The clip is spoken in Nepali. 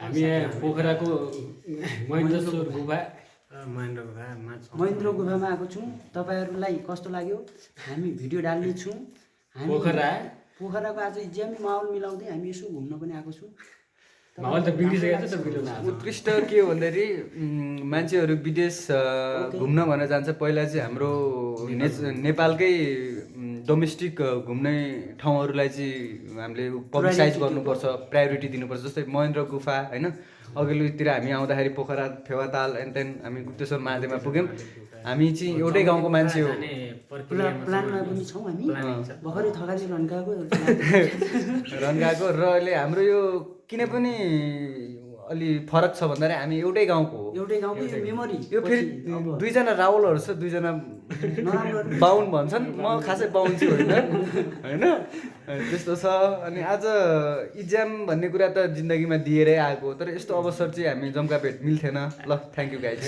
हामी यहाँ पोखराको महेन्द्र गुफामा आएको छौँ। तपाईँहरूलाई कस्तो लाग्यो? हामी भिडियो डाल्नेछौँ। हामी पोखराको आज इक्जाम माहौल मिलाउँदै हामी यसो घुम्न पनि आएको छौँ। माहौल त बिग्रिसकेको छ त उत्कृष्ट के हो भन्दाखेरि मान्छेहरू विदेश घुम्न भनेर जान्छ। पहिला चाहिँ हाम्रो नेपालकै डोमेस्टिक घुम्ने ठाउँहरूलाई चाहिँ हामीले पब्लिसाइज गर्नुपर्छ, प्रायोरिटी दिनुपर्छ। जस्तै महेन्द्र गुफा होइन, अघिल्लोतिर हामी आउँदाखेरि पोखरा फेवाताल एन्ड देन हामी गुप्तेश्वर महादेवमा पुग्यौँ। हामी चाहिँ एउटै गाउँको मान्छे हो। प्लानमा पनि छौँ हामी। भर्खरै थकाली रन गएको र अहिले हाम्रो यो किन पनि अलि फरक छ भन्दाखेरि हामी एउटै गाउँको हो। मेमोरी यो फेरि दुईजना रावलहरू छ, दुईजना बाहुन भन्छन्। म खासै बाहुन चाहिँ होइन त्यस्तो छ। अनि आज इक्जाम भन्ने कुरा त जिन्दगीमा दिएरै आएको, तर यस्तो अवसर चाहिँ हामी जम्का भेट मिल्थेन। ल थ्याङ्क यू गाइज।